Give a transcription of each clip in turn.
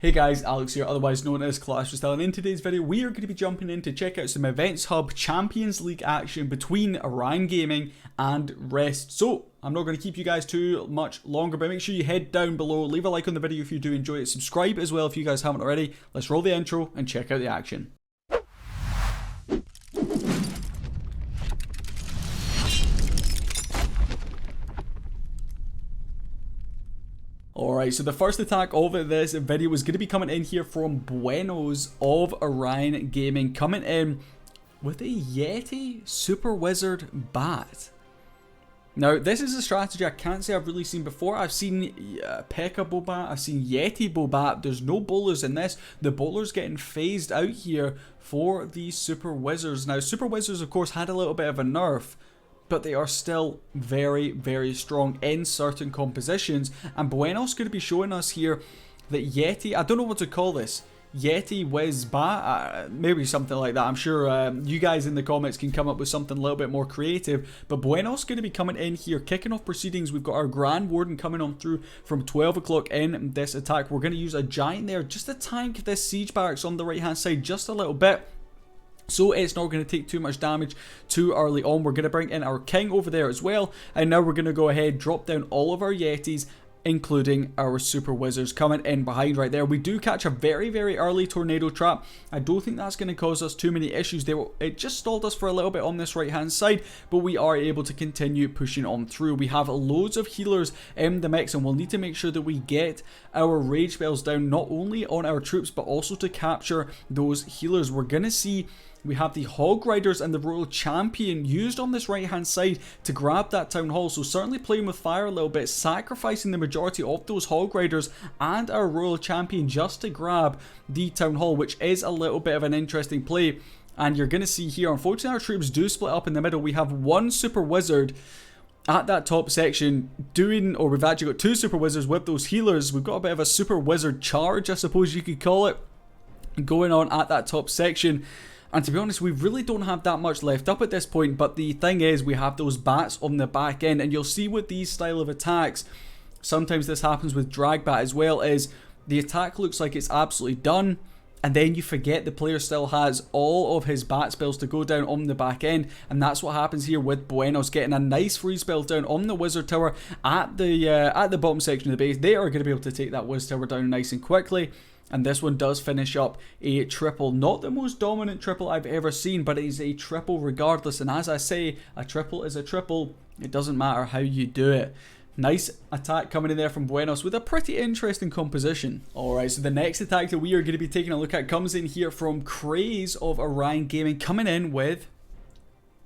Hey guys, Alex here, otherwise known as Clash Style, and in today's video we are going to be jumping in to check out some Events Huv Champions League action between Orion Gaming and Rest. So, I'm not going to keep you guys too much longer, but make sure you head down below, leave a like on the video if you do enjoy it, subscribe as well if you guys haven't already. Let's roll the intro and check out the action. Alright, so the first attack of this video is going to be coming in here from Buenos of Orion Gaming, coming in with a Yeti Super Wizard Bat. Now, this is a strategy I can't say I've really seen before. I've seen P.E.K.K.A Bobat, I've seen Yeti Bobat. There's no bowlers in this. The bowler's getting phased out here for these Super Wizards. Now, Super Wizards, of course, had a little bit of a nerf, but they are still very, very strong in certain compositions. And Buenos going to be showing us here that Yeti, I don't know what to call this, YetiWiBat, maybe something like that. I'm sure you guys in the comments can come up with something a little bit more creative. But Buenos going to be coming in here, kicking off proceedings. We've got our Grand Warden coming on through from 12 o'clock in this attack. We're going to use a Giant there just to tank this Siege Barracks on the right hand side just a little bit, so it's not going to take too much damage too early on. We're going to bring in our King over there as well. And now we're going to go ahead, drop down all of our Yetis, including our Super Wizards coming in behind right there. We do catch a very, very early Tornado Trap. I don't think that's going to cause us too many issues. It just stalled us for a little bit on this right hand side, but we are able to continue pushing on through. We have loads of healers in the mix, and we'll need to make sure that we get our rage spells down, not only on our troops, but also to capture those healers. We're going to see we have the Hog Riders and the Royal Champion used on this right hand side to grab that Town Hall. So certainly playing with fire a little bit, sacrificing the majority of those Hog Riders and our Royal Champion just to grab the Town Hall, which is a little bit of an interesting play. And you're going to see here, unfortunately our troops do split up in the middle. We have one Super Wizard at that top section doing, or we've actually got two Super Wizards with those healers. We've got a bit of a Super Wizard charge, I suppose you could call it, going on at that top section. And to be honest, we really don't have that much left up at this point, but the thing is, we have those bats on the back end, and you'll see with these style of attacks, sometimes this happens with Drag Bat as well, is the attack looks like it's absolutely done, and then you forget the player still has all of his bat spells to go down on the back end, and that's what happens here with Buenos, getting a nice free spell down on the Wizard Tower at the bottom section of the base. They are going to be able to take that Wizard Tower down nice and quickly. And this one does finish up a triple. Not the most dominant triple I've ever seen, but it is a triple regardless. And as I say, a triple is a triple. It doesn't matter how you do it. Nice attack coming in there from Buenos with a pretty interesting composition. Alright, so the next attack that we are going to be taking a look at comes in here from Craze of Orion Gaming, coming in with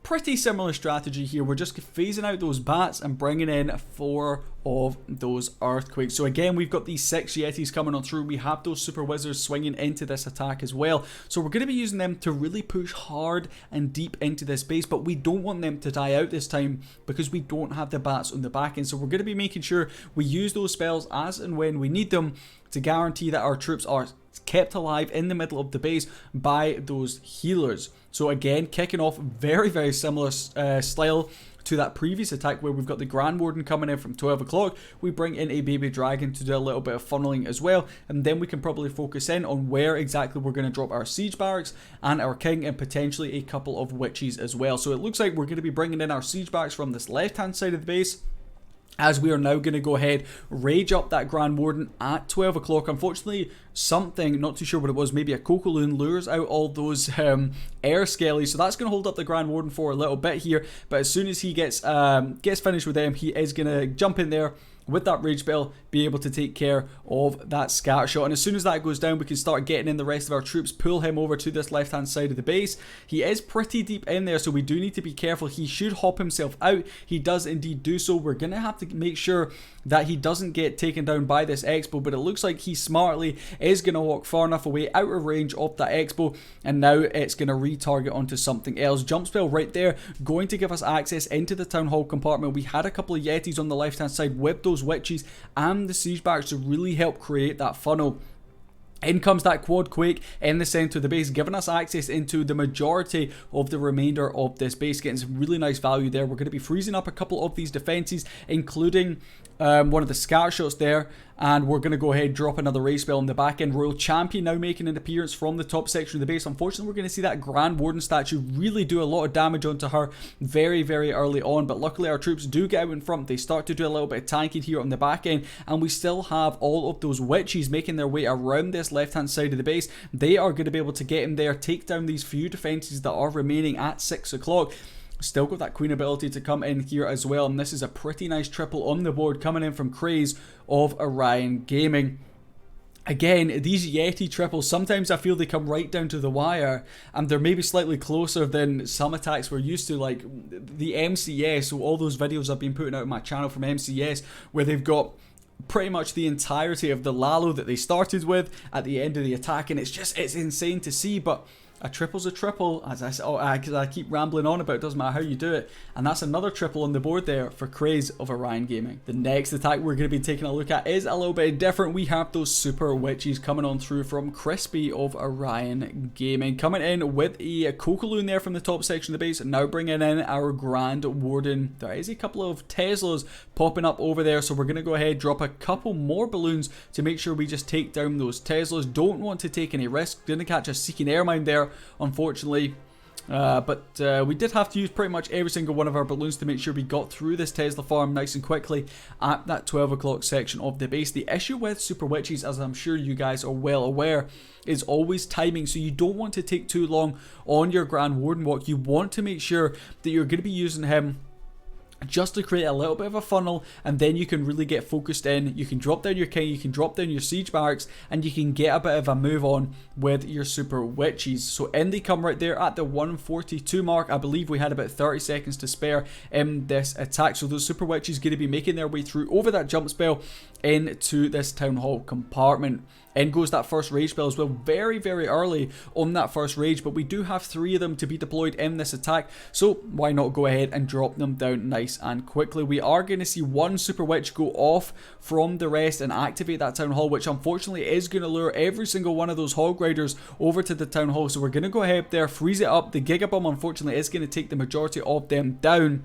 pretty similar strategy here. We're just phasing out those bats and bringing in 4 of those earthquakes. So again, we've got these 6 Yetis coming on through. We have those Super Wizards swinging into this attack as well. So we're going to be using them to really push hard and deep into this base, but we don't want them to die out this time because we don't have the bats on the back end. So we're going to be making sure we use those spells as and when we need them to guarantee that our troops are kept alive in the middle of the base by those healers. So again, kicking off very, very similar style to that previous attack where we've got the Grand Warden coming in from 12 o'clock. We bring in a Baby Dragon to do a little bit of funneling as well, and then we can probably focus in on where exactly we're going to drop our Siege Barracks and our King, and potentially a couple of Witches as well. So it looks like we're going to be bringing in our Siege Barracks from this left hand side of the base, as we are now going to go ahead, rage up that Grand Warden at 12 o'clock. Unfortunately, something, not too sure what it was, maybe a Cocoloon, lures out all those air skellies. So that's going to hold up the Grand Warden for a little bit here. But as soon as he gets finished with them, he is going to jump in there with that rage spell, be able to take care of that scatter shot. And as soon as that goes down, we can start getting in the rest of our troops, pull him over to this left hand side of the base. He is pretty deep in there, so we do need to be careful. He should hop himself out. He does indeed do so. We're going to have to make sure that he doesn't get taken down by this Expo, but it looks like he smartly is going to walk far enough away out of range of that Expo, and now it's going to retarget onto something else. Jump spell right there, going to give us access into the Town Hall compartment. We had a couple of Yetis on the left hand side with those Witches and the Siege Barracks to really help create that funnel. In comes that Quad Quake in the center of the base, giving us access into the majority of the remainder of this base, getting some really nice value there. We're going to be freezing up a couple of these defenses, including one of the scatter shots there, And we're going to go ahead and drop another race spell in the back end. Royal Champion now making an appearance from the top section of the base. Unfortunately, we're going to see that Grand Warden statue really do a lot of damage onto her very, very early on. But luckily, our troops do get out in front. They start to do a little bit of tanking here on the back end. And we still have all of those witches making their way around this left-hand side of the base. They are going to be able to get in there, take down these few defenses that are remaining at 6 o'clock. Still got that queen ability to come in here as well, and this is a pretty nice triple on the board coming in from Craze of Orion Gaming. Again, these Yeti triples, sometimes I feel they come right down to the wire, and they're maybe slightly closer than some attacks we're used to, like the MCS, so all those videos I've been putting out on my channel from MCS, where they've got pretty much the entirety of the Lalo that they started with at the end of the attack, and it's insane to see. But a triple's a triple, as I keep rambling on about, it doesn't matter how you do it. And that's another triple on the board there for Craze of Orion Gaming. The next attack we're going to be taking a look at is a little bit different. We have those super witches coming on through from Crispy of Orion Gaming, coming in with a Kokoloon there from the top section of the base, now bringing in our Grand Warden. There is a couple of Teslas popping up over there, so we're going to go ahead, drop a couple more balloons to make sure we just take down those Teslas. Don't want to take any risk. Didn't catch a Seeking Airmine there, unfortunately, but we did have to use pretty much every single one of our balloons to make sure we got through this Tesla farm nice and quickly at that 12 o'clock section of the base. The issue with Super Witches, as I'm sure you guys are well aware, is always timing, so you don't want to take too long on your Grand Warden walk. You want to make sure that you're going to be using him just to create a little bit of a funnel, and then you can really get focused in. You can drop down your king, you can drop down your siege barracks, and you can get a bit of a move on with your super witches. So in they come right there at the 142 mark. I believe we had about 30 seconds to spare in this attack, so those super witches going to be making their way through over that jump spell into this town hall compartment. In goes that first rage spell as well, very, very early on that first rage, but we do have 3 of them to be deployed in this attack, so why not go ahead and drop them down nice and quickly. We are going to see one super witch go off from the rest and activate that town hall, which unfortunately is going to lure every single one of those hog riders over to the town hall, so we're going to go ahead there, freeze it up. The Giga Bomb unfortunately is going to take the majority of them down.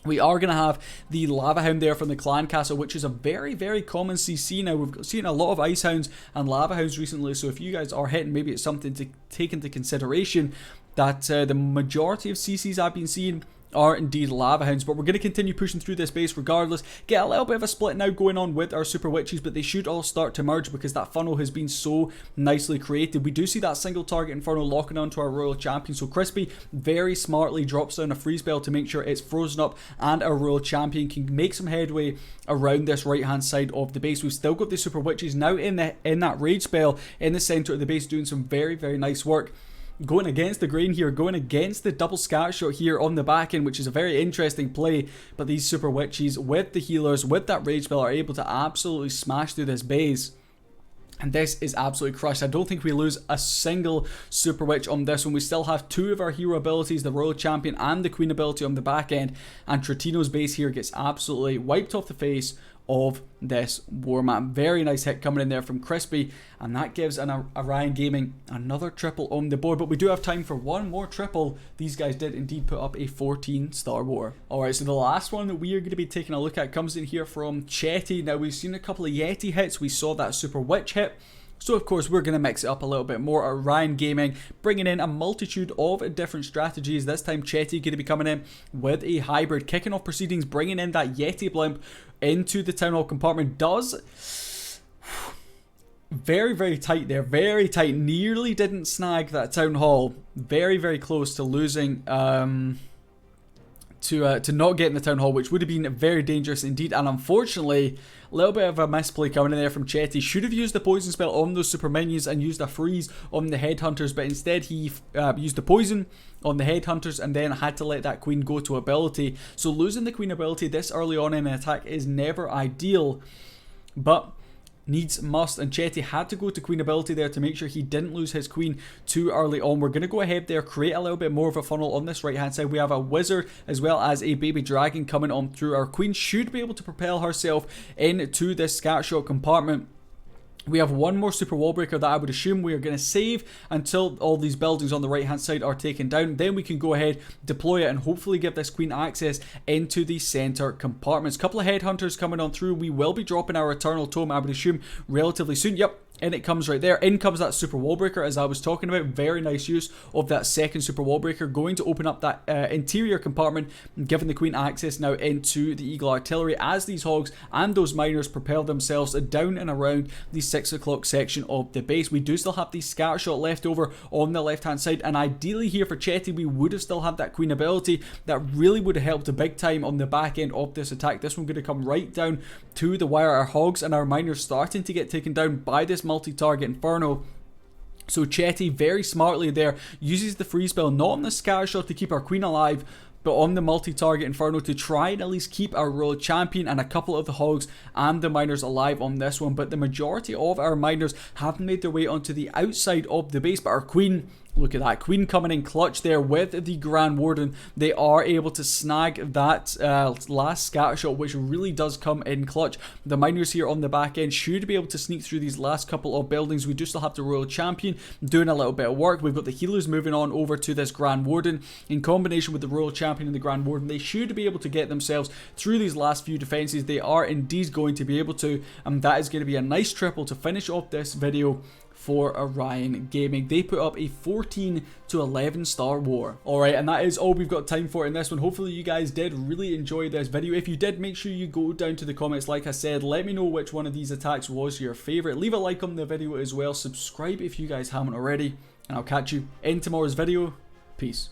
We are going to have the Lava Hound there from the Clan Castle, which is a very, very common CC now. We've seen a lot of Ice Hounds and Lava Hounds recently, so if you guys are hitting, maybe it's something to take into consideration that the majority of CCs I've been seeing are indeed Lava Hounds. But we're going to continue pushing through this base regardless. Get a little bit of a split now going on with our Super Witches, but they should all start to merge because that funnel has been so nicely created. We do see that single target inferno locking onto our Royal Champion, so Crispy very smartly drops down a freeze spell to make sure it's frozen up and our Royal Champion can make some headway around this right hand side of the base. We've still got the Super Witches now in that rage spell in the center of the base doing some very, very nice work. Going against the grain here, going against the double scat shot here on the back end, which is a very interesting play. But these Super Witches with the healers, with that rage spell, are able to absolutely smash through this base. And this is absolutely crushed. I don't think we lose a single Super Witch on this one. We still have 2 of our hero abilities, the Royal Champion and the Queen ability on the back end. And Tritino's base here gets absolutely wiped off the face of this war map. Very nice hit coming in there from Crispy, and that gives Orion Gaming another triple on the board. But we do have time for one more triple. These guys did indeed put up a 14-star war. Alright, so the last one that we are going to be taking a look at comes in here from Chetty. Now, we've seen a couple of Yeti hits. We saw that Super Witch hit. So of course we're going to mix it up a little bit more. Orion Gaming bringing in a multitude of different strategies. This time Chetty going to be coming in with a hybrid, kicking off proceedings, bringing in that Yeti blimp into the town hall compartment. Does very, very tight there, very tight. Nearly didn't snag that town hall. Very, very close to losing. To not get in the town hall, which would have been very dangerous indeed. And unfortunately, a little bit of a misplay coming in there from Chetty. Should have used the poison spell on those super minions and used a freeze on the headhunters, but instead he used the poison on the headhunters and then had to let that queen go to ability. So losing the queen ability this early on in an attack is never ideal, but needs must, and Chetty had to go to queen ability there to make sure he didn't lose his queen too early on. We're going to go ahead there, create a little bit more of a funnel on this right hand side. We have a wizard as well as a baby dragon coming on through. Our queen should be able to propel herself into this scat shot compartment. We have one more super wall breaker that I would assume we are going to save until all these buildings on the right hand side are taken down. Then we can go ahead, deploy it, and hopefully give this queen access into the center compartments. Couple of headhunters coming on through. We will be dropping our eternal tome, I would assume, relatively soon. Yep. And it comes right there. In comes that super wall breaker, as I was talking about. Very nice use of that second super wall breaker, going to open up that interior compartment, giving the queen access now into the eagle artillery as these hogs and those miners propel themselves down and around the 6 o'clock section of the base. We do still have the scatter shot left over on the left hand side, and ideally here for Chetty we would have still had that queen ability that really would have helped big time on the back end of this attack. This one going to come right down to the wire. Our hogs and our miners starting to get taken down by this multi-target Inferno. So Chetty very smartly there uses the free spell not on the scatter shot to keep our queen alive, but on the multi-target Inferno to try and at least keep our royal champion and a couple of the hogs and the miners alive on this one. But the majority of our miners have made their way onto the outside of the base, but our queen, look at that, queen coming in clutch there with the Grand Warden. They are able to snag that last scatter shot, which really does come in clutch. The miners here on the back end should be able to sneak through these last couple of buildings. We do still have the Royal Champion doing a little bit of work. We've got the healers moving on over to this Grand Warden. In combination with the Royal Champion and the Grand Warden, they should be able to get themselves through these last few defenses. They are indeed going to be able to, and that is going to be a nice triple to finish off this video for Orion Gaming. They put up a 14 to 11 star war. Alright, and that is all we've got time for in this one. Hopefully you guys did really enjoy this video. If you did, make sure you go down to the comments. Like I said, let me know which one of these attacks was your favorite. Leave a like on the video as well. Subscribe if you guys haven't already. And I'll catch you in tomorrow's video. Peace.